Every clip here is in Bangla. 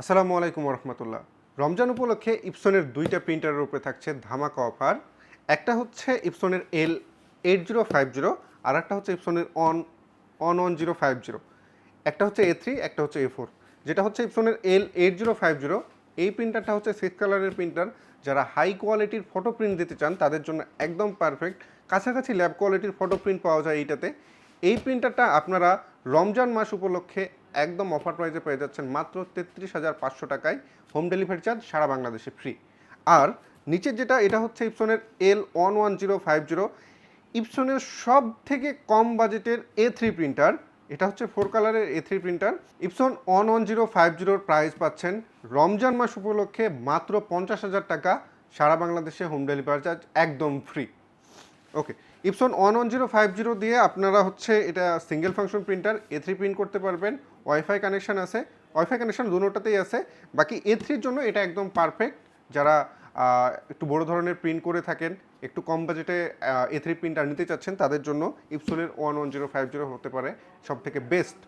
আসসালামু আলাইকুম রহমতুল্লাহ। রমজান উপলক্ষে ইপসনের দুইটা প্রিন্টারের উপরে থাকছে ধামাকা অফার। একটা হচ্ছে ইপসনের L8050, আর একটা হচ্ছে ইপসনের অন1050। একটা হচ্ছে A3, একটা হচ্ছে A4। যেটা হচ্ছে ইপসনের L8050, এই প্রিন্টারটা হচ্ছে 6 কালারের প্রিন্টার। যারা হাই কোয়ালিটির ফটো প্রিন্ট দিতে চান তাদের জন্য একদম পারফেক্ট। কাছাকাছি ল্যাব কোয়ালিটির ফটো প্রিন্ট পাওয়া যায় এইটাতে। এই প্রিন্টারটা আপনারা রমজান মাস উপলক্ষে একদম অফার প্রাইসে পেয়ে যাচ্ছেন মাত্র 33,500 টাকায়। হোম ডেলিভারি চার্জ সারা বাংলাদেশে ফ্রি। আর নিচের যেটা, এটা হচ্ছে ইপসনের L11050, ইপসনের সব থেকে কম বাজেটের A3 প্রিন্টার। এটা হচ্ছে 4 কালারের A3 প্রিন্টার। ইপসন অন1050 প্রাইস পাচ্ছেন রমজান মাস উপলক্ষে মাত্র 50,000 টাকা, সারা বাংলাদেশে হোম ডেলিভারি চার্জ একদম ফ্রি। ওকে, ইপসন অন1050 দিয়ে আপনারা হচ্ছে এটা single function printer, A3 print করতে পারবেন। ওয়াইফাই কানেকশান আছে, ওয়াইফাই কানেকশান দুটোতেই আছে। বাকি A3-র জন্য এটা একদম পারফেক্ট। যারা একটু বড় ধরনের প্রিন্ট করে থাকেন, একটু কম বাজেটে A3 প্রিন্টার নিতে চাচ্ছেন, তাদের জন্য ইপসনের অন1050 হতে পারে সব থেকে বেস্ট।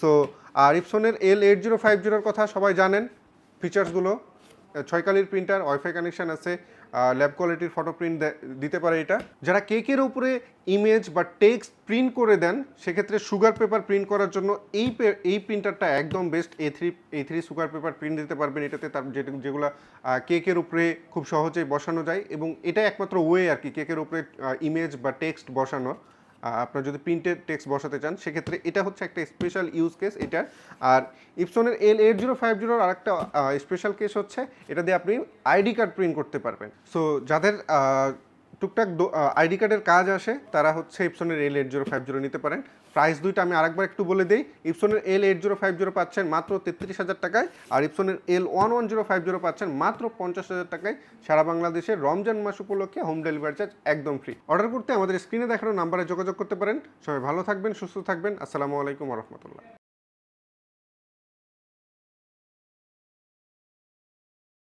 সো আর ইপসনের L8050-র কথা সবাই জানেন, ফিচার্সগুলো 6 কালির প্রিন্টার, ওয়াইফাই কানেকশান আছে, ল্যাব কোয়ালিটির ফটো প্রিন্ট দিতে পারে এটা। যারা কেকের উপরে ইমেজ বা টেক্সট প্রিন্ট করে দেন, সেক্ষেত্রে সুগার পেপার প্রিন্ট করার জন্য এই প্রিন্টারটা একদম best. A3 sugar paper print দিতে পারবেন এটাতে, তার যেগুলো কেকের উপরে খুব সহজেই বসানো যায়, এবং এটাই একমাত্র ওয়ে আর কি কেকের উপরে ইমেজ বা টেক্সট বসানো। আপনার যদি প্রিন্টেড টেক্সট বসাতে চান, সেক্ষেত্রে এটা হচ্ছে একটা স্পেশাল ইউজ কেস এটার। আর ইপসনের L8050-র আরেকটা স্পেশাল কেস হচ্ছে, এটা দিয়ে আপনি আইডি কার্ড প্রিন্ট করতে পারবেন। সো যাদের টুকটাক আইডি কার্ডের কাজ আসে, তারা হচ্ছে ইপসনের L8050 নিতে পারেন। প্রাইস দুইটা আমি আরেকবার একটু বলে দিই। ইপসনের L8050 পাচ্ছেন মাত্র 33,000 টাকায়, আর ইপসনের L11050 পাচ্ছেন মাত্র 50,000 টাকায়, সারা বাংলাদেশে রমজান মাস উপলক্ষে হোম ডেলিভারি চার্জ একদম ফ্রি। অর্ডার করতে আমাদের স্ক্রিনে দেখানো নাম্বারে যোগাযোগ করতে পারেন। সবাই ভালো থাকবেন, সুস্থ থাকবেন। আসসালামু আলাইকুম রহমতুল্লাহ।